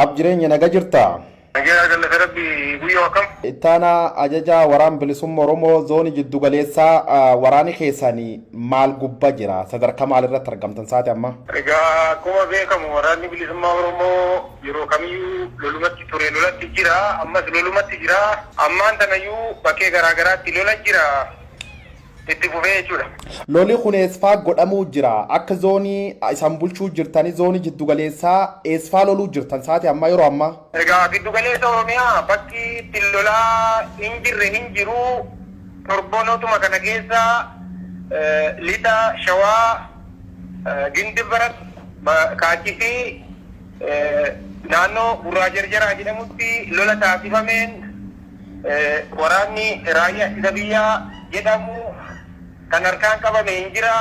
Abjireenya naga jirta. Nagaa jallata rabbi guyyoo akkam. Ittaana ajaja waraan bilisummaa Oromoo zoonii jiddu galeessaa waraani keessanii maal gubbaa jira? Sadarkaa maalirratti argamtan saate amma? Egaa akkuma beekamu waraanni bilisummaa Oromoo yeroo kamiyyuu lolumatti ture lolatti jira. Ammas lolumatti jira. Ammaan tanayyuu bakkee garaagaraatti lola jira. Itti fufee jechuudha. Lolli kun eesfaa godhamuu jira. Akka zoonii isaan bulchuu jirtanii zoonii jiddu galeessaa eesfaa loluu jirtan saate amma yeroo amma? Egaa giddu galeessa Oromiyaa bakki itti lolaa hin jirre hin jiru. Torboonotuma kana keessa lixa Shawaa, Gindibarat, Kaachii fi naannoo Gurraa Jarjaraa jedhamutti lola taasifameen waraanni raayyaa ittisa biyyaa jedhamu kan harkaan qabame hin jira.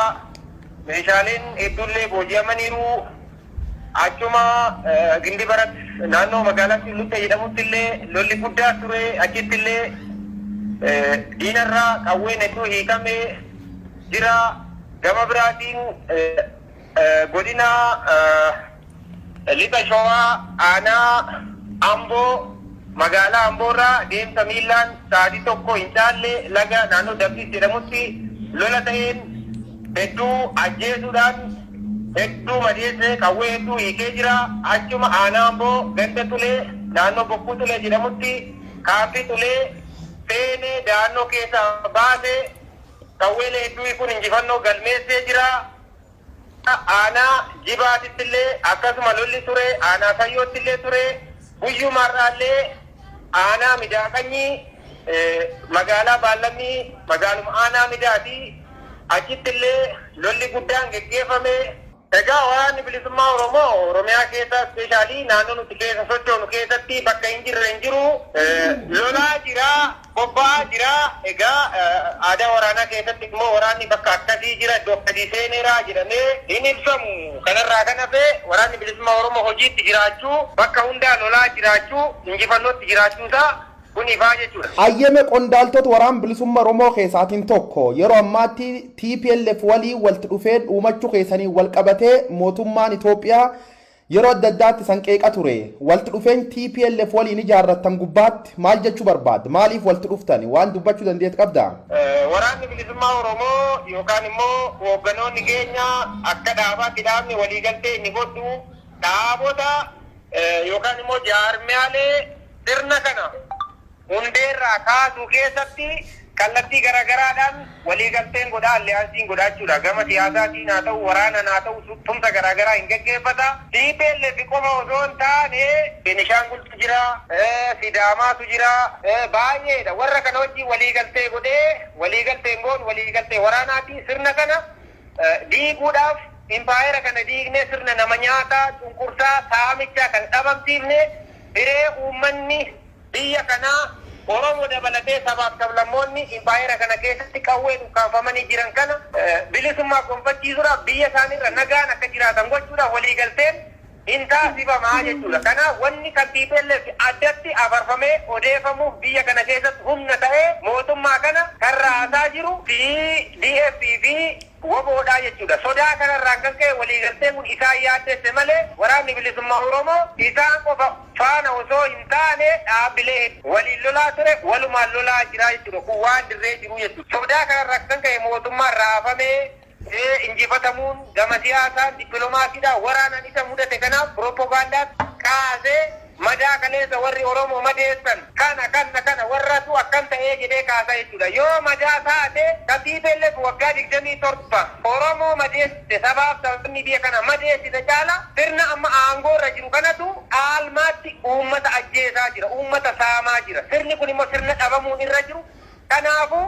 Meeshaaleen hedduullee booji'amaniiru. Achuma Gindibarat naannoo magaalaatti Lutte jedhamutti illee lolli guddaa ture. Achitti illee diinarraa qawween hedduu hiikamee jira. Gama biraatiin godina lixa Shawaa aanaa Amboo magaalaa Amboorraa deemsa miilaan sa'aatii tokko hin caalle laga naannoo Dabbiis jedhamutti lola ta'een hedduu ajjeesuudhaan hedduu madeessee qawwee hedduu hiikee jira. Achuma aanaa Amboo ganda Tulee naannoo Bokkuu Tulee jedhamutti kaaffii Tulee seenee da'annoo keessaa baasee qawweelee hedduu kun injifannoo galmeessee jira. Aanaa Jibaatitti illee akkasuma lolli ture. Aanaa Sayyootti illee ture. Guyyumarraallee aanaa Midaaqanyii magaalaa Baallammii magaaluma aanaa Midaati achitti illee lolli guddaan geggeeffame. Egaa waraanni bilisummaa Oromoo Oromiyaa keessa ispeeshaalii naannoo nuti keessa sochoonu keessatti bakka hin jirre hin jiru. Lolaa jira, bobba'aa jira. Egaa aadaa waraanaa keessatti immoo waraanni bakka akkasii jira, iddoo akkasii seeneeraa jedhamee hin ibsamu. Kanarraa kan hafe waraanni bilisummaa Oromoo hojiitti jiraachuu, bakka hundaa lolaa jiraachuu, injifannootti jiraachuusaa kun ifaa jechuudha. Ayyeme qondaaltota waraan bilisummaa Oromoo keessaatiin tokko yeroo ammaatti TPLF walii walitti dhufee uumachuu keessanii wal qabatee mootummaan Itoophiyaa yeroo adda addaatti sanqeeqa ture. Walitti dhufeen TPLF waliin ijaarratan gubbaatti maal jechuu barbaadda? Maaliif walitti dhuftani? Waan dubbachuu dandeettu qabdaa? Waraanni bilisummaa Oromoo yookaan immoo hoogganoonni keenya akka dhaabaatti dhaabni waliigaltee inni godhu dhaabota yookaan immoo jaarmiyaalee sirna kana hundeerraa kaasuu keessatti kallattii garaagaraadhaan waliigalteen godhaa alliyaansiin godhaachuudha. Gama siyaasaatiin haa ta'u waraanaan haa ta'u tumsa garaagaraa hin geggeeffata. TPLF qofa osoo hin taane Beenishaangultu jira, Sidaamaatu jira, baay'eedha. Warra kana wajjin waliigaltee godhee waliigalteen goon waliigaltee waraanaati. Sirna kana diiguudhaaf impaayera kana diignee sirna nama nyaataa, cunqursaa, saamichaa kan dhabamsiifne hiree uummanni biyya kanaa Oromoo dabalatee sabaaf sablammoonni impaayera kana keessatti qawwee dhukaanfamanii jiran kana bilisummaa gonfachiisuudhaaf biyya isaaniirra nagaan akka jiraatan gochuudhaaf waliigalteen hin taasifamaa jechuudha. Kanaaf wanni kan TPLF addatti afarfamee odeeffamuuf biyya kana keessatti humna ta'ee mootummaa kana kan raasaa jiru DFP fi woboodhaa jechuudha. Sodaa kanarraa kan ka'e waliigalteen kun isaan yaaddesse malee waraanni bilisummaa Oromoo isaan qofa faana osoo hin taane dhaabbilee waliin lolaa ture walumaan lolaa jira jechuudha. Kun waan dirree jiru jechuudha. Sodaa kanarraa kan ka'e mootummaan raafamee injifatamuun gama siyaasaan dippiloomaasiidhaan waraanaan isa mudate kanaaf piroopagaandaan kaasee madaa kaleessa warri Oromoo madeessan kana warratu akkam ta'ee jedhee kaasaa jechuudha. Yoo madaa taate kan TPLF waggaa 27 Oromoo madeessite sabaaf sababni biyya kana madeessite caala sirna amma aangoorra jiru kanatu aalmaatti uummata ajjeesaa jira, uummata saamaa jira. Sirni kun immoo sirna dhabamuun irra jiru. Kanaafuu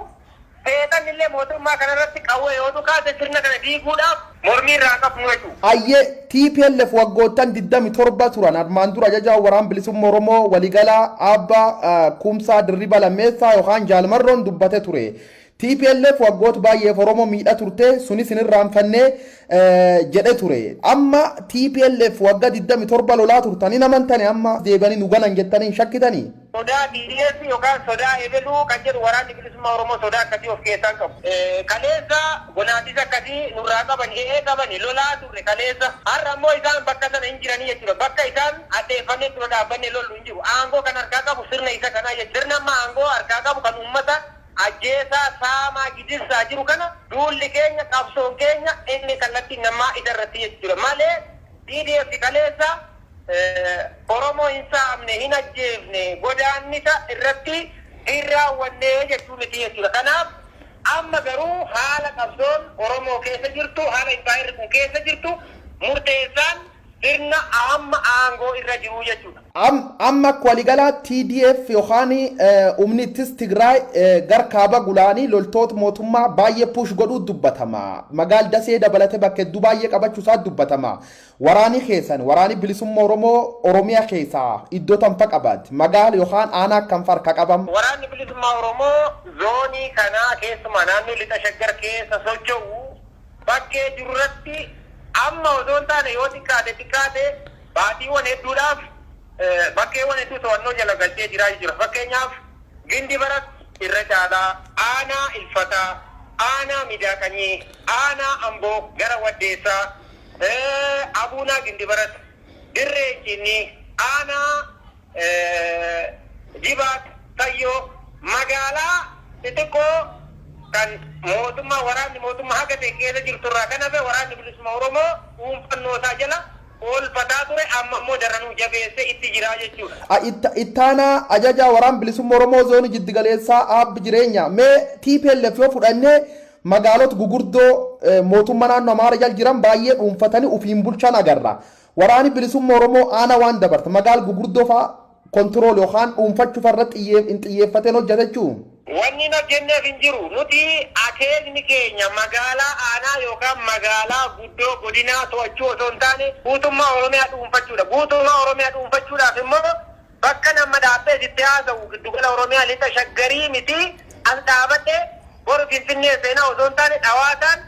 seetan illee mootummaa kanarratti qawwee yoo tukaate sirna kana diiguudhaaf mormii irraa qabnu jechuudha. Ayyee TPLF waggoottan 27 turan armaan dura ajajaa waraan bilisummaa Oromoo waliigalaa Abbaa Kumsaa Dirriba Lammeessaa yookaan Jaalmarroon dubbate ture. TPLF waggoota baay'eef Oromoo miidha turte sunis hin irraanfannee jedhe ture. Amma TPLF waggaa 27 lolaa turtanii namantani amma deebanii nu ganan jettanii hin shakkitanii? sodaa DDS yookaan sodaa ebeluu kan jedhu waraanni bilisummaa Oromoo sodaa akkasii of keessaa qabu. Kaleessa gonaatisa akkasii nurraa qaban qaban lolaa turre kaleessa. Har'a ammoo isaan bakka sana hin jiranii jechuudha. Bakka isaan addeeffannee dura dhaabbanne lollu hin jiru. Aangoo kan harkaa qabu sirna isa kanaa jechuudha. Sirna amma aangoo harkaa qabu kan uummata ajjeesaa saamaa giddirsaa jiru kana duulli keenya qabsoon keenya inni kallattii namaa isarratti jechuudha. Malee DDS kaleessa Oromoo hin saamne hin ajjeefne godaannisa irratti hin raawwanne jechuu miti jechuudha. Kanaaf amma garuu haala qabsoon Oromoo keessa jirtu haala impaayirri kun keessa jirtu murteessaan sirna amma aangoo irra jiru jechuudha. Amma waliigala TDF yookaan humnittis Tigraay gar kaaba gulaanii loltoota mootummaa baay'ee push godhuu dubbatama. Magaal Dasee dabalatee bakka hedduu baay'ee qabachuu isaa dubbatama. Waraani keessan waraani bilisummaa Oromoo Oromiyaa keessaa iddoo tanfa qabaatti. Magaal yookaan aanaa kan farka qabam. Waraanni bilisummaa Oromoo zoonii kanaa keessumaa naannoo lixa shaggar keessa socho'u bakkee jirurratti amma osoo hin taane yoo xiqqaate baatiiwwan hedduudhaaf bakkeewwan hedduu to'annoo jala galchee jiraa jira. Fakkeenyaaf Gindi Barat irra caalaa, aanaa Ilfataa, aanaa Midaaqanyii, aanaa Amboo gara Waddeessaa, Abuunaa Gindi Barat, Dirree Jinni, aanaa Jibaat, Tayyoo, magaalaa xixiqqoo kan mootummaa waraanni mootummaa haga ta'e keessa jirturraa kan hafe waraanni bilisummaa Oromoo dhuunfannoo isaa jala oolfataa ture amma immoo daranuu jabeesse itti jiraa jechuudha. Ittaanaa ajaja waraan bilisummaa Oromoo zoonii jiddugaleessaa aabbi jireenya mee TPLF yoo fudhannee magaalota gugurdoo mootummaa naannoo Amaaraa jala jiran baay'ee dhuunfatanii ufiin bulchan agarra. Waraanni bilisummaa Oromoo aana waan dabarte magaala gugurdoo fa'aa kontirool yookaan dhuunfachuuf irratti xiyyeeffateen hojjetachuu. Wanni hojjenneef hin jiru nuti akeekni keenya magaalaa aanaa yookaan magaalaa guddoo godinaa to'achuu osoo hin taane guutummaa Oromiyaa dhuunfachuudha. Guutummaa Oromiyaa dhuunfachuudhaaf immoo bakka nama dhaabbee itti haasa'u giddugala Oromiyaa lixa shaggarii miti as dhaabadhe boru Finfinnee seenaa osoo hin taane dhawaataan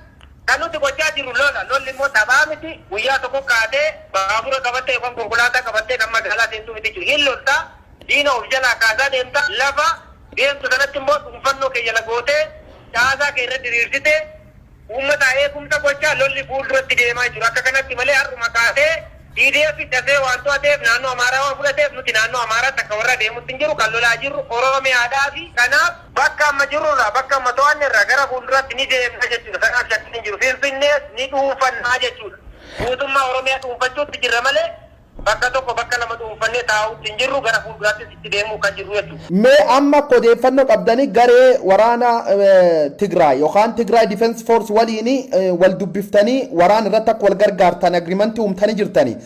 kan nuti gochaa jiru lola. Lolli immoo taphaa miti guyyaa tokko kaatee baabura qabattee yookaan konkolaataa qabattee kan magaalaa seentuu miti jiru. Hin loltaa diina of jalaa kaasaa deemta lafa deemtu kanatti immoo dhuunfannoo kee jala gootee caasaa kee irratti diriirsite uummata eegumsa gochaa lolli fuulduratti deemaa jiru. Akka kanatti malee har'uma kaatee DDF dafee waan to'ateef naannoo Amaaraa waan fudhateef nuti naannoo Amaaraatti akka warra deemutti hin jiru kan lolaa jirru Oromiyaadhaa fi kanaaf bakka amma jirrurraa bakka amma to'anne irraa gara fuulduratti ni deemna jechuudha. Kanaaf shakkiin hin jiru. Finfinnees ni dhuunfannaa jechuudha. Guutummaa Oromiyaa dhuunfachuutti jirra malee bakka tokko bakka lama dhuunfannee taa'utti hin jirru gara fuulduraatti itti deemuu kan jirru jechuudha. Mee amma odeeffannoo qabdanii garee waraana Tigraay yookaan Tigraay Defense Force waliin wal dubbiftanii waraana irratti akka wal gargaartan agriimentii uumtanii jirtanii.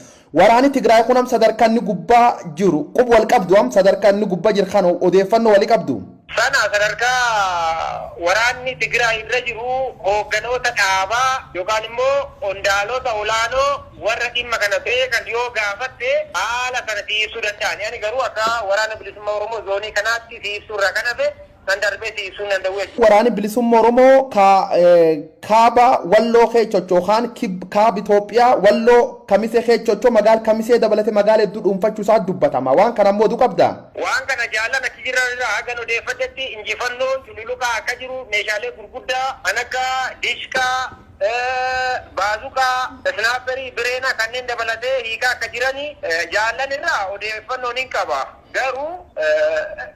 Waraanni Tigraay kun sadarkaa inni gubbaa jiru qub wal qabdu sadarkaa inni gubbaa jiru kan odeeffannoo walii qabdu. Sana sadarkaa waraanni Tigraay irra jiru hoogganoota dhaabaa yookaan immoo qondaalota olaanoo warra dhimma kana beekan yoo gaafatte haala kana siibsuu danda'an. Yani garuu akka waraana bilisummaa Oromoo zoonii kanaatti siibsuu irraa kan hafe kan darbee siibsuu danda'u jechuudha. Waraanni bilisummaa Oromoo kaaba walloo keechochoo yookaan kaaba Itoophiyaa walloo kamisee keechochoo magaala kamisee dabalatee magaala hedduu dhuunfachuu isaa dubbatama. Waan kana immoo du qabda. Waan kana jaallan achi jiran irraa hagan odeeffatetti injifannoon cululuqaa akka jiru meeshaalee gurguddaa kan akka dishkaa baazuqaa snaaperii bireenaa kanneen dabalatee hiikaa akka jiranii jaallan irraa odeeffannoon hin qaba. Garuu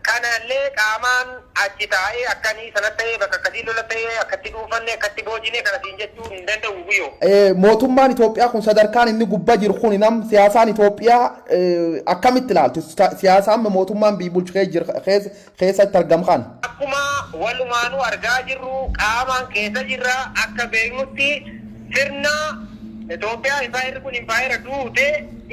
kanallee qaamaan achi taa'ee akkanii sana ta'ee bakka akkasii lola ta'ee akkatti dhuunfanne akkatti boojinee kana siin jechuu hin danda'u guyyoo. Mootummaan Itoophiyaa kun sadarkaan inni gubbaa jiru kun nam siyaasaan Itoophiyaa akkamitti ilaaltu siyaasaan mootummaan biyya bulchu keessatti argamu kan. Akkuma walumaanuu argaa jirru qaamaan keessa jirra akka beeknutti sirna Itoophiyaa impaayirri kun impaayira duute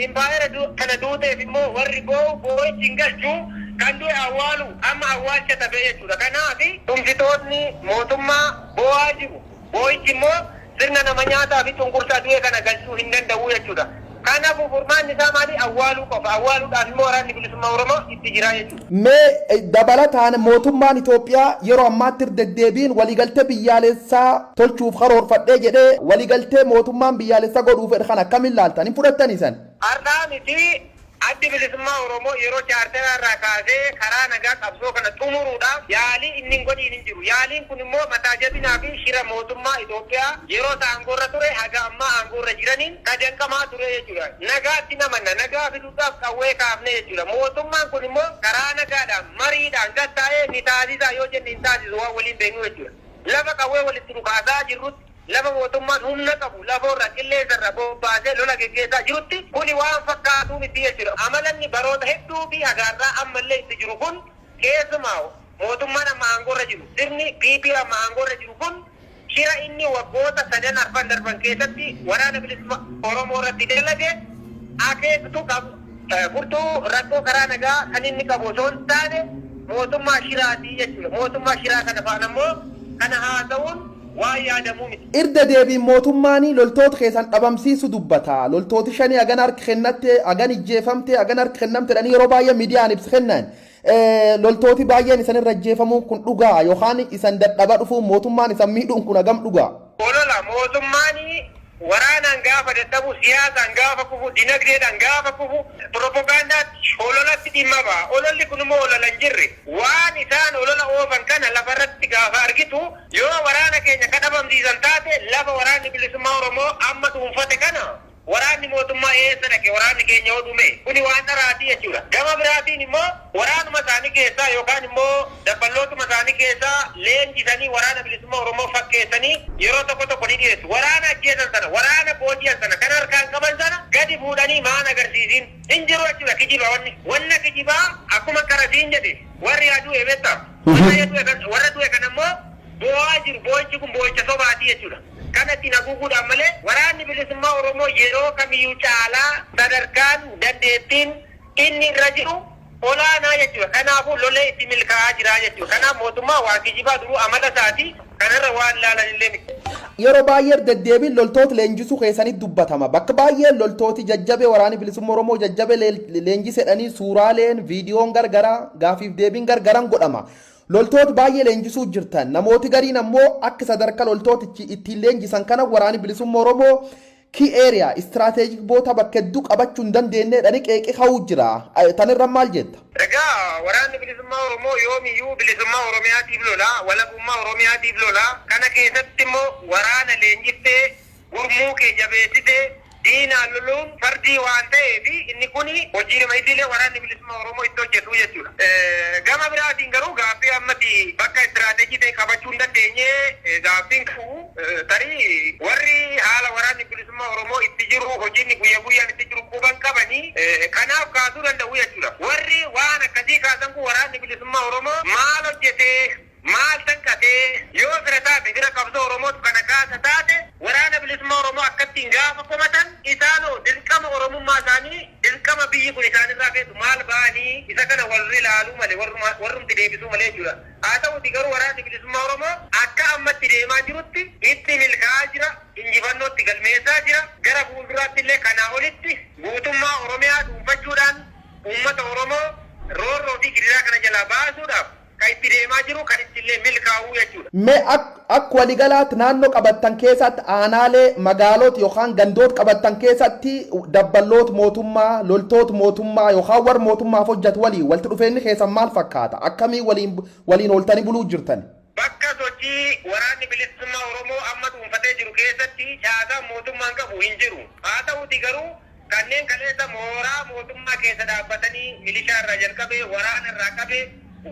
impaayira kana duuteef immoo warri boo'ichi hin galchuu kan du'e awwaalu amma awwaalcha tafe jechuudha. Kanaaf tumsitoonni mootummaa boo'aa jiru. Boo'ichi immoo sirna nama nyaataa fi cunqursaa du'e kana galchuu hin danda'u jechuudha. Kanaafuu furmaanni isaa maali? Awwaaluu qofa. Awwaaluudhaaf immoo waraanni bilisummaa Oromoo itti jira jechuudha. Mee dabalataan mootummaan Itoophiyaa yeroo ammaatti deddeebiin waliigaltee biyyaalessaa tolchuuf karoorfadhee jedhee waliigaltee mootummaan biyyaalessaa godhuu fedhe kan akkamiin laaltan hin fudhattanii san? Har'aa miti addi bilisummaa Oromoo yeroo chaartera irraa kaasee karaa nagaa qabsoo kana xumuruudhaaf yaalii inni godhiin hin jiru. Yaaliin kun immoo mataa jabinaa fi shira mootummaa Itoophiyaa yeroo aangoorra ture haga ammaa aangoorra jiraniin qadanqamaa ture jechuudha. Nagaatti namanna nagaa fiduudhaaf qawwee kaafne jechuudha. Mootummaan kun immoo karaa nagaadhaan mariidhaan gattaa'ee ni taasisaa yoo jenne hin taasisu waan waliin beeknu jechuudha. Lafa qawwee walitti dhukaasaa jirrutti lafa mootummaan humna qabu lafa irra qilleensarra bobbaasee lola geggeessaa jirutti kuni waan fakkaatu miti jechuudha. Amalanni baroota hedduu fi hagaarraa ammallee itti jiru kun keessumaa mootummaan amma aangoorra jiru sirni PP amma aangoorra jiru kun shira inni waggoota 3 arfan darban keessatti waraana bilisummaa Oromoo irratti dalage akeektu qabu furtuu rakkoo karaa nagaa kan inni qabu osoo hin taane mootummaa shiraatii jechuudha. Mootummaa shiraa kana faana immoo kana haasa'uun irda deebiin mootummaanii loltoota keessan dhabamsiisu dubbata. Loltooti shanii hagan harka kennatte hagan ijjeefamte hagan harka kennamtedhani yeroo baay'ee miidiyaan ibsa kennan. Loltooti baay'een isan irra ijjeefamuun kun dhugaa yookaan isan dadhaba dhufuun mootummaan isan miidhuun kun hagam dhugaa. Olola mootummaanii waraanaan gaafa dadhabu siyaasaan gaafa kufu dinagdeedhaan gaafa kufu propagaandaatti ololatti dhimma ba'a. Ololli kun immoo olola hin jirre waan isaan olola oofan kana lafarratti gaafa argitu yoo waraana keenya ka dhabamsiisan taate lafa waraanni bilisummaa Oromoo amma dhuunfate kana waraanni mootummaa eessa dhaqe waraanni keenya yoo dhume kuni waan dharaati jechuudha. Gama biraatiin immoo waraanuma isaanii keessaa yookaan immoo dabballootuma isaanii keessaa leenjisanii waraana bilisummaa Oromoo fakkeessanii yeroo tokko tokko ni dhiyeessu. Waraana ajjeesan sana waraana booji'an sana kan harkaan qaban sana gadi fuudhanii maan agarsiisin hin jiru jechuudha. Kijiba wanna kijibaa akkuma karasiin jedhe warri aduu eebetta warra du'e kan immoo boo'aa jiru. Boo'ichi kun boo'icha sobaati jechuudha. Kanatti naguuguudhaan malee waraanni bilisummaa Oromoo yeroo kamiyyuu caalaa sadarkaan dandeettiin inni irra jiru olaanaa jechuudha. Kanaafuu lolee itti milkaa'aa jira jechuudha. Kanaaf mootummaa waa kijibaa duruu amala isaati kanarra waan laalan illee miti. Yeroo baay'ee deddeebiin loltoota leenjisuu keessanitti dubbatama. Bakka baay'ee loltooti jajjabee waraanni bilisummaa Oromoo jajjabee leenjisedhanii suuraaleen viidiyoon gargaraa gaafiif deebiin gargaraan godhama. Loltoota baay'ee leenjisuu jirtan namooti gariin ammoo akka sadarkaa loltoota ittiin leenjisan kana waraanni bilisummaa Oromoo key area istiraatejik boota bakka hedduu qabachuu hin dandeenye dhani qeeqee hawuu jira. Tanirra maal jetta? Egaa waraanni bilisummaa Oromoo yoomiyyuu bilisummaa Oromiyaatiif lola, walabummaa Oromiyaatiif lola. Kana keessatti immoo waraana leenjistee gurmuu kee jabeessitee diinaan loluun fardii waan ta'eef inni kun hojiidhuma idilee waraanni bilisummaa Oromoo itti hojjetu jechuudha. Gama biraatiin garuu gaaffii ammatti bakka istiraatejii ta'e qabachuu hin dandeenye gaaffiin qabu tarii warri haala waraanni bilisummaa Oromoo itti jiru hojiin guyyaa guyyaan itti jiru quban qabanii kanaaf kaasuu danda'u jechuudha. Warri waan akkasii kaasan kun waraanni bilisummaa Oromoo maal hojjetee maal tanqatee yoo bira taate bira qabsoo Oromootu kana kaasa taate waraana bilisummaa Oromoo akkattiin gaafa komatan isaanoo dirqama Oromummaa isaanii dirqama biyyi kun isaanirraa feetu maal ba'anii isa kana warri ilaaluu malee warrumti deebisuu malee jechuudha. Haa ta'uti garuu waraanni bilisummaa Oromoo akka ammatti deemaa jirutti itti milkaa'aa jira, injifannootti galmeessaa jira. Gara fuulduraatti illee kanaa olitti guutummaa Oromiyaa dhuunfachuudhaan uummata Oromoo roorroo fi gidiraa kana jalaa baasuudhaaf kan itti deemaa jiru kan itti illee milkaa'uu jechuudha. Mee akka waligalaatti naannoo qabattan keessatti aanaalee magaalota yookaan gandoota qabattan keessatti dabballoota mootummaa loltoota mootummaa yookaan warra mootummaaf hojjetu waliin walitti dhufeenyi keessan maal fakkaata? Akkamii waliin ooltanii buluu jirtan? Bakka sochii waraanni bilisummaa Oromoo amma dhuunfatee jiru keessatti caasaa mootummaan qabu hin jiru. Haa ta'uti garuu kanneen kaleessa mooraa mootummaa keessa dhaabbatanii milishaa irraa jalqabee waraana irraa qabee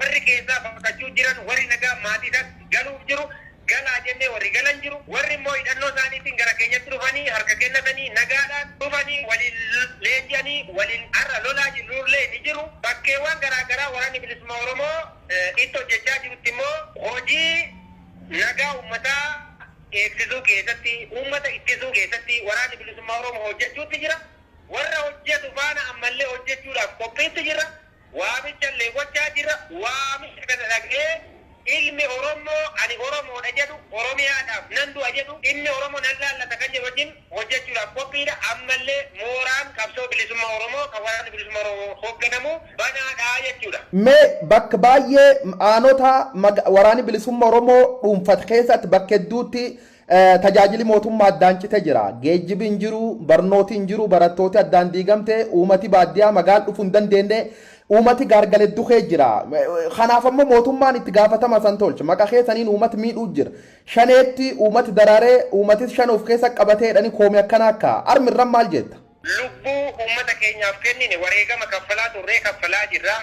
warri keessaa bakkachuu jiran warri nagaa maatii isaatti galuuf jiru galaa jennee warri galan jiru warri immoo hidhannoo isaaniitiin gara keenyatti dhufanii harka kennatanii nagaadhaan dhufanii waliin leenji'anii waliin har'a lolaa jirullee ni jiru. Bakkeewwan garaagaraa waraanni bilisummaa Oromoo itti hojjechaa jirutti immoo hojii nagaa uummataa eegsisuu keessatti uummata ittisuu keessatti waraanni bilisummaa Oromoo hojjechuutti jira. Warra hojjetu faana ammallee hojjechuudhaaf qophiitti jira. Waamicha illee gochaa jira. Waamicha kana dhagee ilmi Oromoo ani Oromoodha jedhu Oromiyaadhaaf nan du'a jedhu inni Oromoo nan laallata kan jedhu wajjin hojjechuudhaaf qophiidha. Ammallee mooraan qabsoo bilisummaa Oromoo kan waraanni bilisummaa Oromoo hoogganamu banaadhaa jechuudha. Mee bakka baay'ee aanota waraanni bilisummaa Oromoo dhuunfate keessatti bakka hedduutti tajaajili mootummaa addaan cite jira. Geejjibi hin jiru, barnooti hin jiru, barattooti addaan diigamte, uummati baadiyyaa magaala dhufuu hin dandeenye, uummati gargalee duhee jira. Kanaaf ammoo mootummaan itti gaafatama san tolcha. Maqaa keessaniin uummati miidhuu jira. Shaneetti uummati daraaree uummatis shan of keessa qabatee jedhanii koomii akkana akka armirran maal jetta? Lubbuu uummata keenyaaf kennine wareegama kaffalaa turree kaffalaa jirra.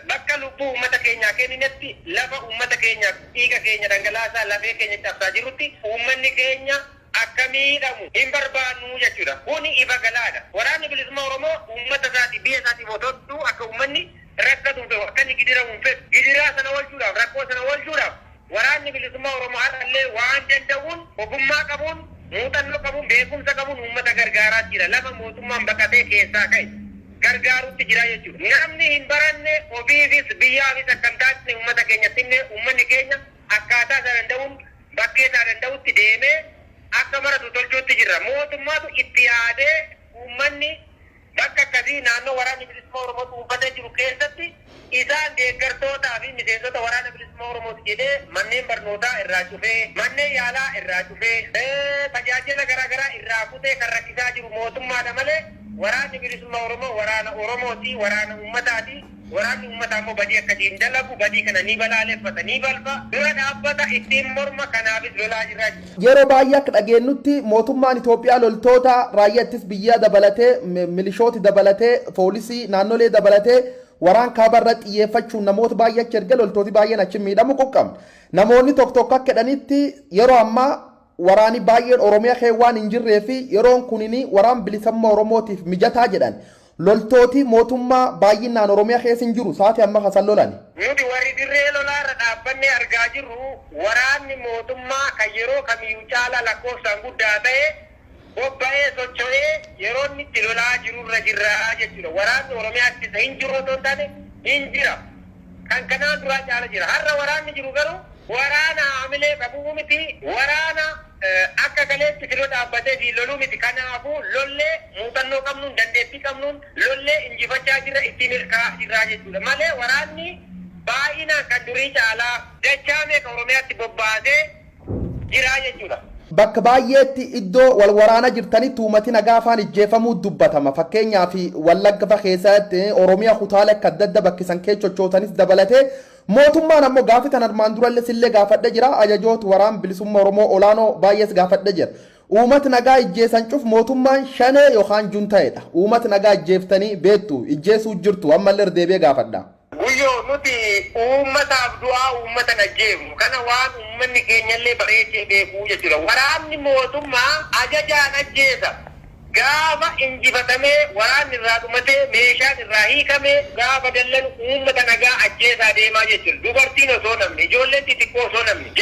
Bakka lubbuu uummata keenyaa kenninetti lafa uummata keenyaaf dhiiga keenya dhangalaasaa lafee keenya cabsaa jirutti uummanni keenya akka miidhamu hin barbaannu jechuudha. Kuni ifa galaadha. Waraanni bilisummaa Oromoo uummata isaati biyya isaatiif otoddu akka uummanni rakkatu ta'u akka inni gidiramu hin fedhu. Gidiraa sana oolchuudhaaf rakkoo sana oolchuudhaaf waraanni bilisummaa Oromoo har'allee waan danda'uun ogummaa qabuun muuxannoo qabuun beekumsa qabuun uummata gargaaraa jira. Lafa mootummaan baqatee keessaa ka'e gargaaruutti jira jechuudha. Namni hin baranne ofiifis biyyaafis akka hin taasisne uummata keenyatti himne uummanni keenya akkaataa isaa danda'uun bakkee isaa danda'utti deemee akka maratu tolchuutti jira. Mootummaatu itti yaadee uummanni bakka akkasii naannoo waraanni bilisummaa Oromoo dhuunfatee jiru keessatti isaan deeggartootaa fi miseensota waraana bilisummaa Oromooti jedhee manneen barnootaa irraa cufee, manneen yaalaa irraa cufee, tajaajila garaagaraa irraa kutee kan rakkisaa jiru mootummaadha malee waraanni bilisummaa Oromoo waraana Oromooti, waraana uummataati. Waraanni uummataa immoo badii akkasiin dalagu, badii kana ni balaaleffata, ni balfa, dura dhaabbata ittiin morma kanaafis lolaa jirra. Yeroo baay'ee akka dhageenyutti mootummaan Itoophiyaa loltoota raayyaa ittisa biyyaa dabalatee, milishooti dabalatee, poolisii naannolee dabalatee waraan kaabarra xiyyeeffachuun namoota baay'ee achi erga loltooti baay'een achi miidhamu quqqabna. Namoonni tokko tokko akka jedhanitti yeroo ammaa waraani baay'een Oromiyaa keewwaan hin jirree fi yeroon kunini waraan bilisummaa Oromootiif mijataa jedhan. Loltooti mootummaa baay'inaan Oromiyaa keessa hin jiru sa'aatii amma kasan lolani. Nuti warri dirree lolaarra dhaabbannee argaa jirru waraanni mootummaa kan yeroo kamiyyuu caalaa lakkoofsaan guddaa ta'e bobba'ee socho'ee yeroo inni itti lolaa jirurra jirra jechuudha. Waraanni Oromiyaatti isa hin jiru otoo hin taane hin jira. Kan kanaan duraa caala jira. Har'a waraanni jiru garuu waraana haamilee qabuu miti. Waraana akka galeetti filoo dhaabbatee fi loluu miti. Kanaafuu lollee muuxannoo qabnuun dandeettii qabnuun lollee injifachaa jirra ittiin hirkaa jirraa jechuudha. Malee waraanni baay'inaan kan durii caalaa dachaa meeqa Oromiyaatti bobbaasee jiraa jechuudha. Bakka baay'eetti iddoo wal waraana jirtanitti uummati nagaa afaan ijjeefamuu dubbatama. Fakkeenyaaf Wallagga keessatti Oromiyaa kutaalee akka adda addaa bakkisan kee chochootanis dabalatee mootummaan ammoo gaafi kan armaan durallee sillee gaafadhe jira. Ajajoota waraan bilisummaa Oromoo olaanoo baay'ees gaafadhe jira. Uummati nagaa ijjeessan cuf mootummaan shanee yookaan juntaa'edha. Uummati nagaa ijjeeftanii beektu ijjeesuu jirtu ammallee deebi'ee gaafadha. Guyyoo nuti uummataaf du'aa uummata ajjeefnu kana waan uummanni keenyallee bareechee beekuu jechuudha. Waraanni mootummaa ajajaan ajjeesa. Gaafa injifatamee waraanni irraa dhumatee meeshaan irraa hiikamee gaafa dallanu uummata nagaa ajjeesaa deemaa jechuudha. Dubartiin osoo namni, ijoolleen xixiqqoo osoo namni,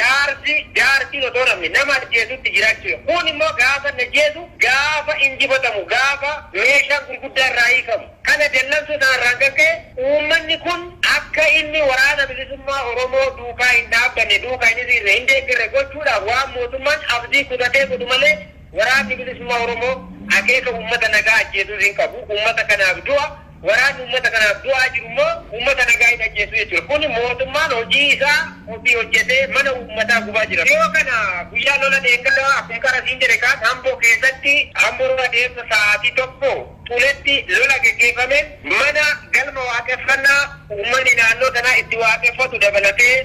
jaartiin osoo namni nama ajjeesutti jiraachuudha. Kun immoo gaafa ajjeesu gaafa injifatamu gaafa meeshaan gurguddaa irraa hiikamu. Kana dallansuu sanarraan kan ka'e uummanni kun akka inni waraana bilisummaa Oromoo duukaa hin dhaabbanne duukaa hin deeggarre gochuudhaaf waan mootummaan abdii kutatee godhu malee waraanni bilisummaa Oromoo akeeka uummata nagaa ajjeesuu hin qabu. Uummata kanaaf du'a waraanni uummata kanaaf du'aa jiru immoo uummata nagaa hin ajjeesu jechuudha. Kun mootummaan hojii isaa ofii hojjetee mana uummataa gubaa jira. Yoo kana guyyaa lola deeggarraa akkuma qarasiin jedhe kaan Amboo keessatti Amboo deemsa sa'aatii tokko Tuletti lola geggeeffameen mana galma waaqeffannaa uummanni naannoo sanaa itti waaqeffatu dabalatee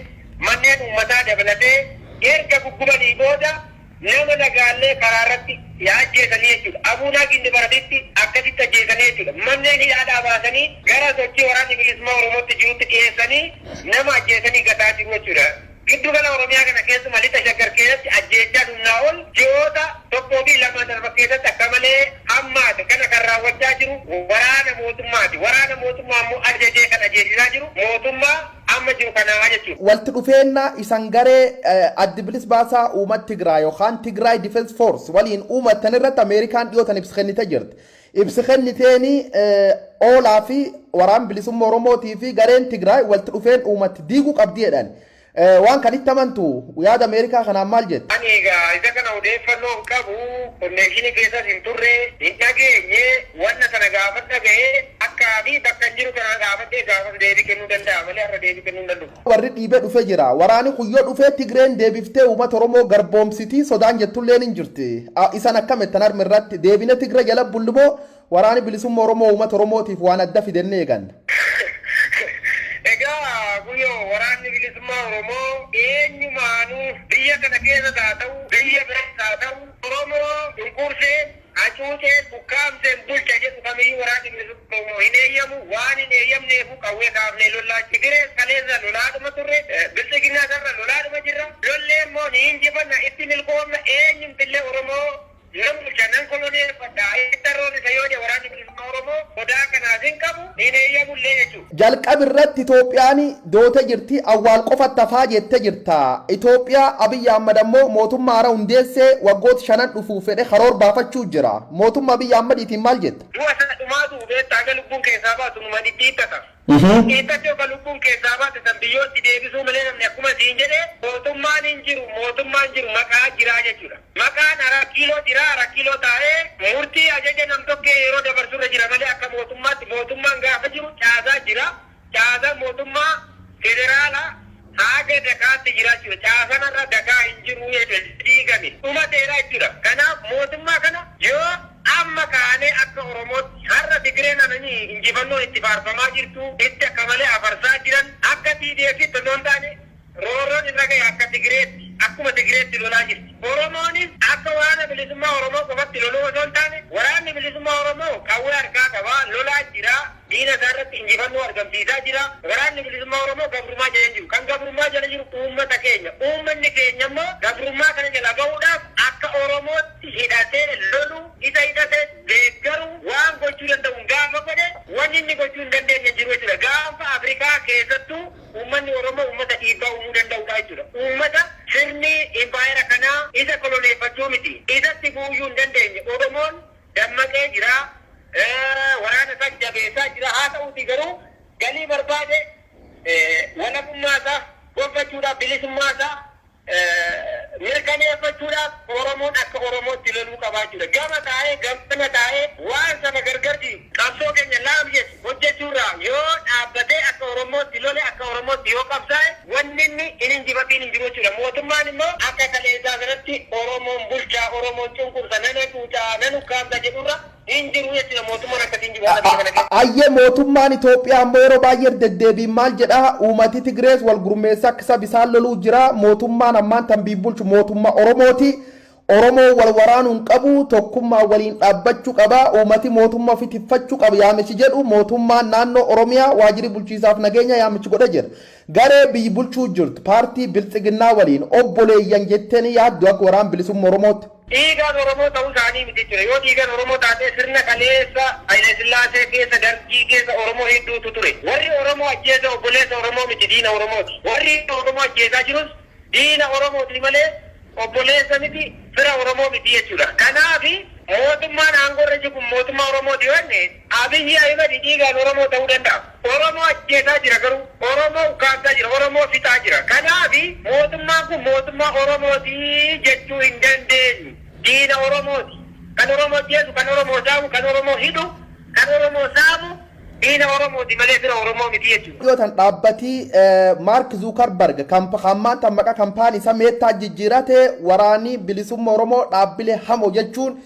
manneen uummataa dabalatee erga guggubanii booda nama nagaallee karaa irratti ajjeesanii jechuudha. Abuunaa Gindi Baratitti akkasitti ajjeesanii jechuudha. Manneen hidhaadhaa baasanii gara sochii waraanni bilisummaa Oromootti jirutti dhiyeessanii nama ajjeesanii gataa jiru jechuudha. Giddugala Oromiyaa kana keessumaa lixa shaggar keessatti ajjeechaa humnaa ol ji'oota tokkoo fi lama darba keessatti akka malee hammaate kana kan raawwachaa jiru waraana mootummaati. Waraana mootummaa immoo ajajee kan ajjeesisaa jiru mootummaa amma jiru kanaa jechuudha. Walti dhufeenna isan garee addi bilis baasaa uummata Tigraay yookaan Tigraay Defense Force waliin uummatan irratti Ameerikaan dhiyootan ibsa kennitee jirti. Ibsa kenniteeni oolaa fi waraan bilisummaa Oromootii fi gareen Tigraay walti dhufeen uummati diiguu qabdi jedhan. Waan kan itti amantu yaada Ameerikaa kanaan maal jettu? Ani egaa isa kana odeeffannoo hin qabu konnekshinii keessas hin turre hin dhageenye wanna sana gaafa dhaga'ee akka fi bakka jiru kana gaafatee gaafa deebii kennuu danda'a malee har'a deebii kennuu hin danda'u. Warri dhiibee dhufee jira. Waraani kuyyoo dhufee Tigreen deebiftee uummata Oromoo garboomsitii sodaan jettulleen hin jirti. Isan akkamittan harmi irratti deebine Tigre jala bullumoo waraani bilisummaa Oromoo uummata Oromootiif waan adda fidennee eegan. Egaa guyyoo waraanni bilisummaa Oromoo eenyumaanuu biyya kana keessa haa ta'u biyya biratti haa ta'u Oromoo dunqursee hacuucee bukkaamseen bulcha jedhu kamiyyuu waraanni bilisummaa Oromoo hin eeyyamu waan hin eeyyamneefu qawwee kaafnee lollaa Tigree kaleessa lolaadhuma turre bilchiginaa sarara lolaadhuma jirra lollee immoo ni injifanna itti milkoomna eenyumtillee Oromoo nan bulcha nan koloneeffadha ittarroon isa yoo waraanni bilisummaa Oromoo sodaa kanaaf hin qabu hin eeyyamullee jechuudha. Jalqaba irratti Itoophiyaan doota jirti awwaal qofa tafaa jettee jirta. Itoophiyaa Abiyyi Ahmad ammoo mootummaa haaraa hundeessee waggoota 5 dhufuuf fedhe karoora baafachuu jira. Mootummaa Abiyyi Ahmadiitiin maal jetta? Du'a sana dhumaatu beektaa aga lubbuun keessaa baatu numa dhidhiittata. Dhiittatti yookaan lubbuun keessaa baate san biyyootti deebisuu malee namni akkuma siin jedhe mootummaan hin jiru maqaa jiraa jechuudha. Maqaan hara kiiloo jira hara kiiloo taa'ee murtii ajaja nam tokkee yeroo dabarsurra jira malee akka mootummaatti mootummaan gaafa jiru caasaa jira. Caasaa mootummaa federaalaa haga dakaatti jira jechuudha. Caasanarra dakaa hin jiru jechuudha. Diigame dhumateera jechuudha. Kanaaf mootummaa kana yoo amma kaanee akka Oromootti har'a Tigreen ananii injifannoon itti faarfamaa jirtu itti akka malee afarsaa jiran akka TDFitti osoo hin taane roorroon irra gahe akka Tigreetti akkuma Tigreetti lolaa jirti. Oromoonis akka waraana bilisummaa Oromoo qofatti loluu osoo hin taane waraanni bilisummaa Oromoo qawwee harkaa qabaa lolaa jira diina isaa irratti injifannoo argamsiisaa jira. Waraanni bilisummaa Oromoo gabrummaa jala jiru kan gabrummaa jala jiru uummata keenya uummanni keenya immoo gabrummaa kana jala bahuudhaaf akka Oromootti hidhatee lolu isa hidhatee deeggaru waan gochuu danda'u gaafa godhe wanni inni gochuu hin dandeenye jiru jechuudha. Gaafa Afrikaa keessattuu uummanni Oromoo uummata dhiibbaa uumuu danda'udha jechuudha. Uummata sirni impaayera kanaa isa koloneeffachuu miti. Isatti buuyuu hin dandeenye. Oromoon dammaqee jira. Waraana isaa jabeessaa jira. Haa ta'uuti garuu galii barbaade walabummaa isaa gonfachuudhaaf bilisummaa isaa mirkaneeffachuudhaaf Oromoon akka Oromootti loluu qabaa jira. Gama taa'ee gamana taa'ee waan sana gargardi qabsoo keenya laamjes hojjechuurraa yoo dhaabbatee akka Oromootti lole akka Oromootti yoo qabsaa'e wanni inni hin injifatiin hin jiru jechuudha. Mootummaan immoo akka kaleessaa sanatti Oromoon bulchaa Oromoon cunqursa nana tuutaa nan ukkaamsa jedhurra hin jiru jechuudha. Mootummaan akkasiin jiru. Ayyee mootummaan Itoophiyaa ammoo yeroo baay'ee deddeebiin maal jedha uummati Tigrees wal gurmeessaa akka bisaan loluu jira. Mootummaan ammaan tan bulchu mootummaa Oromooti. Oromoo wal waraanuun qabu tokkummaa waliin dhaabbachuu qaba. Uummati mootummaa ofii tiffachuu qaba yaamichi jedhu mootummaan naannoo Oromiyaa waajjirri bulchiisaaf nageenya yaamichi godha jira. Garee biyyi bulchuu jirtu paartii bilxiginnaa waliin obboleeyyan jetteen yaaddu akka waraan bilisummaa Oromootti. Dhiigaan Oromoo ta'uu isaanii miti jira. Yoo dhiigaan Oromoo taatee sirna kaleessa Haile Sillaasee keessa dargii keessa Oromoo hedduutu ture. Warri Oromoo ajjeesa obboleessa Oromoo miti diina Oromooti. Warri Oromoo ajjeesaa jirus diina Oromooti malee obboleessa miti fira Oromoo miti jechuudha. Kanaaf mootummaan aangorra jiru mootummaa Oromooti yoo ta'e Abiyyi Ahimad dhiigaan Oromoo ta'uu danda'a. Oromoo ajjeesaa jira garuu Oromoo ukkaamsaa jira Oromoo fixaa jira. Kanaaf mootummaan kun mootummaa Oromooti jechuu hin dandeenyu. Diina Oromooti. Kan Oromoo ajjeesu kan Oromoo saamu kan Oromoo hidhu kan Oromoo saamu diina Oromooti malee fira Oromoo miti jechuudha. Yoo tan dhaabbatii Mark Zuckerberg hammaan tan maqaa kaampaanii isaa meettaa jijjiirate waraanii bilisummaa Oromoo dhaabbilee hamoo jechuun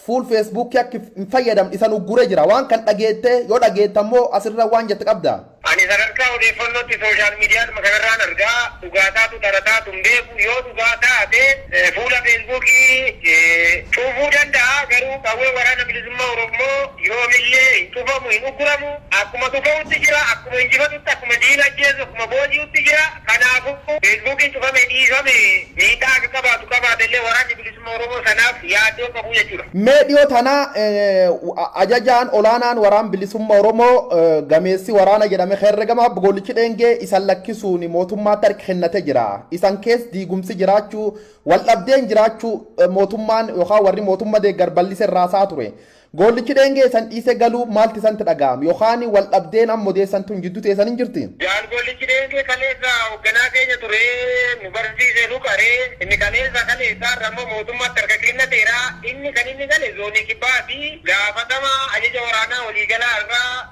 fuul feesbuukii akka hin fayyadamne isan ugguree jira. Waan kan dhageette yoo dhageette ammoo asirra waan jette qabda. Ani sadarkaa odeeffannootti sooshaal miidiyaan kanarraan argaa dhugaataatu dharataatu hin beeku yoo dhugaa taate fuula feesbuukii cuufuu danda'a garuu qawwee waraana bilisummaa Oromoo yoomillee hin cufamu hin ugguramu akkuma tufa'utti jira akkuma injifatutti akkuma diina ajjeesu akkuma booji'utti jira kanaafuu feesbuukiin cufame dhiifame miidhaa akka qabaatu qabaatellee waraanni bilisummaa Oromoo sanaaf yaaddoo qabu jechuudha. Meedhiyoo tana ajajaan olaanaan waraan bilisummaa Oromoo gameessi waraana jedhame herregama boolichi dheengee isan lakkisuun mootummaatti harka kennate jira. Isan keessa diigumsi jiraachuu wal dhabdeen jiraachuu mootummaan yookaan warri mootummaa deeggar bal'ise irraasaa ture. Goolichi dheengee isan dhiise galuu maalti isanti dhaga'ame yookaan wal dhabdeen ammoo deessan tun jidduu teessan hin jirti. Jaan goolichi dheengee kaleessa hoogganaa keenya ture nu barsiisee nu qaree inni kaleessa ammoo mootummaatti harka kennateera inni kan inni gale zoonii kibbaa fi gaafatama ajaja waraanaa waliigalaa irraa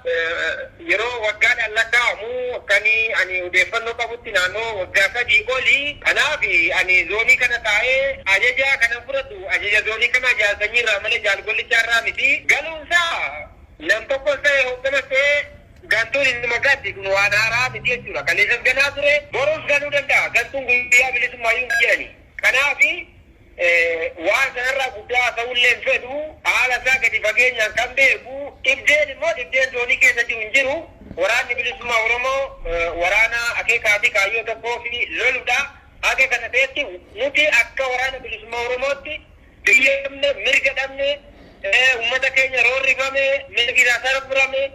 yeroo waggaadhaan lakkaa'amu akkanii ani odeeffannoo qabutti naannoo waggaa sadii olii kanaaf ani zoonii kana taa'ee ajaja kana fudhatu ajaja zoonii kana jaalsanyii irraa malee jaalgollichaa irraa miti galuunsaa nam tokko ta'e hoggana ta'e gantuun inni magaatti kun waan haaraa miti jechuudha kaleessas ganaa ture boruus ganuu danda'a gantuun guyyaa bilisummaa jedhani kanaaf waan sanarraa guddaa ta'ullee fedhu haala isaa gadi fageenyaan kan beeku dhibdeen immoo dhibdeen zoonii keessa jiru hin jiru waraanni bilisummaa Oromoo waraana akeekaa fi kaayyoo tokkoo fi loludha akka kana ta'etti nuti akka waraana bilisummaa Oromootti biyya dhabne mirga dhabne uummata keenya roorrifame mirgi isaa sarbame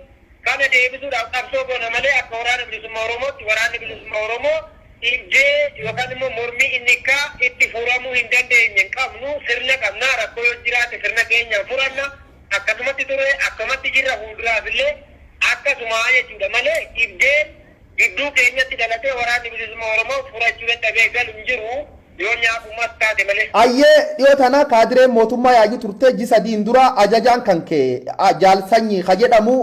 kana deebisuudhaaf qabsoo goona malee akka waraana bilisummaa Oromootti waraanni bilisummaa Oromoo dhibdee yookaan immoo mormii inni akka itti furamuu hin dandeenye hin qabnu sirna qabnaa rakkoo yoo jiraate sirna keenyaan furanna akkasumatti ture akkamatti jirra fuulduraaf illee akkasuma jechuudha malee dhibdeen gidduu keenyatti dhalatee waraanni bilisummaa Oromoo furachuu dadhabee galu hin jiru yoo nyaafumas taate malee. Ayyee dhiyoo tana kaadireen mootummaa yaa'ii turte ji sadiin dura ajajaan kan kee jaalsanyii ka jedhamu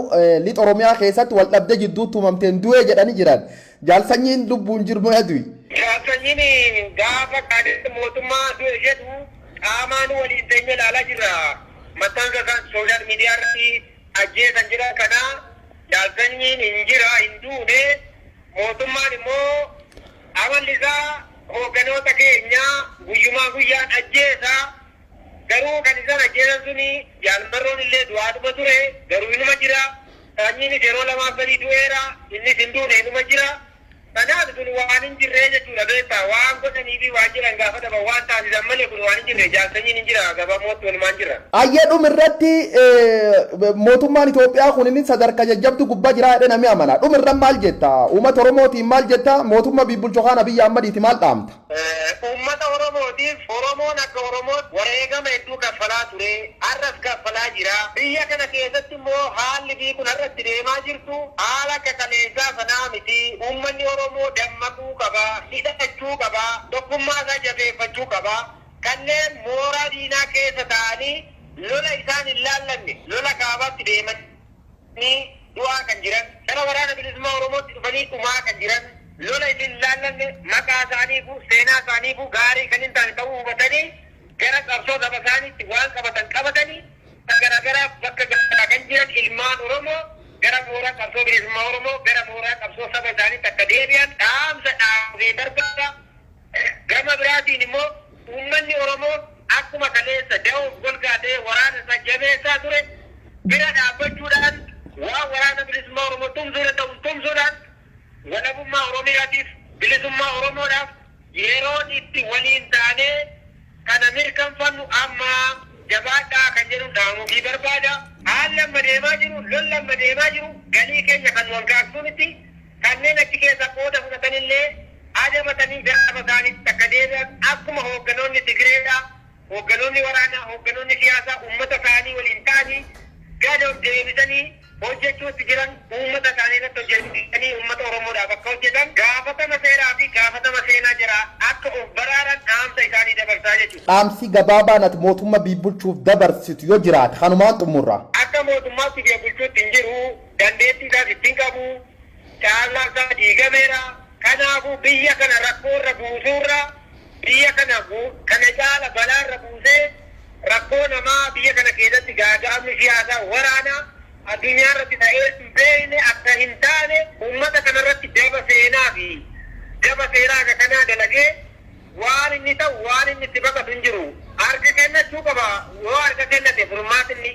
lixa Oromiyaa keessatti wal dhabdee jidduutti uumamteen du'ee jedhanii jiran. Jaalsanyiin lubbuun jirmu hedui. Jaalsanyiin gaafa kaadireen mootummaa du'e jedhu qaamaan waliin teenya ilaalaa jirra. Maxxansa kan sooshaal miidiyaa irratti ajjeesan jira kana jaalsanyiin hin jira hin duune mootummaan immoo amalli isaa hoogganoota keenya guyyumaa guyyaan ajjeesa garuu kan isaan ajjeesan suni jaalmarroon illee du'aadhuma ture garuu inuma jira sanyiinis yeroo lamaaf sadii du'eera innis hin duune inuma jira kanaaf kun waan hin jirree jechuudha beektaa waan godhanii fi waan jiran gaafa dhaba waan taasisan malee kun waan hin jirre jaalsanyiin hin jira gabaamootti walumaan jira. Ayyeedhum irratti mootummaan Itoophiyaa kun inni sadarkaa jajjabdu gubbaa jira jedhee namni amana. Dhumirran maal jetta? Uummata Oromootiin maal jetta? Mootummaa Biibulchoo kana biyya Ammadiiti maal dhaamta? Uummata Oromootiif Oromoon akka Oromootti wareegama hedduu kaffalaa ture har'as kaffalaa jira. Biyya kana keessatti immoo haalli biyyi kun har'atti deemaa jirtu haala akka kaleessaa sanaa miti. Uummanni Oromoo dammaquu qaba, hidhachuu qaba, tokkummaa isaa jabeeffachuu qaba. Kanneen mooraa diinaa keessa ta'anii lola isaan hin laallanne lola kaabaatti deemanii du'aa kan jiran gara waraana bilisummaa Oromootti dhufanii dhumaa kan jiran lola isin laallanne maqaa isaaniifu seenaa isaaniifu gaarii kan hin taane ta'uu hubatanii gara qabsoo saba isaaniitti waan qabatan qabatanii garaagaraa bakka garaa kan jiran ilmaan Oromoo gara mooraa qabsoo bilisummaa Oromoo gara mooraa qabsoo saba isaaniitti akka deebi'an dhaamsa dhaabee darbaadha. Gama biraatiin immoo uummanni Oromoo akkuma kaleessa da'uuf golgaatee waraana isaa jabeessaa ture bira dhaabbachuudhaan waan waraana bilisummaa Oromoo tumsuudha ta'uun tumsuudhaan walabummaa Oromiyaatiif bilisummaa Oromoodhaaf yeroon itti waliin taanee kana mirkanfannu amma jabaadhaa kan jedhu dhaamuufii barbaada. Haalli amma deemaa jiru lolli amma deemaa jiru galii keenya kan wal gaagsuunitti kanneen achi keessa qooda fudhatanillee adabatanii gaafa isaaniitti akka deebi'an akkuma hoogganoonni Tigireedhaa hoogganoonni waraanaa hoogganoonni siyaasaa uummata isaanii waliin ta'anii gada deebisanii hojjechuutti jiran uummata isaanii irratti hojjetanii uummata Oromoodhaaf akka hojjetan gaafatama seeraa fi gaafatama seenaa jira akka of baraaran dhaamsa isaanii dabarsaa jechuudha. Dhaamsi gabaabaan ati mootummaa biibulchuuf dabarsitu yoo jiraate kanumaan xumurra. Akka mootummaatti biibulchuutti hin jiru dandeettii isaas ittiin qabu caalaa isaa diigameera. Kanaafuu biyya kana rakkoorra buusuurra biyya kana caala balaarra buusee rakkoo namaa biyya kana keessatti gaaga'amni siyaasaa waraanaa addunyaa irratti ta'ee hin beekne akka hin taane uummata kanarratti daba seenaa fi daba seeraa akka kanaa dalagee waan inni ta'u waan inni itti baqatu hin jiru harka kennachuu qaba yoo harka kennate furmaati inni.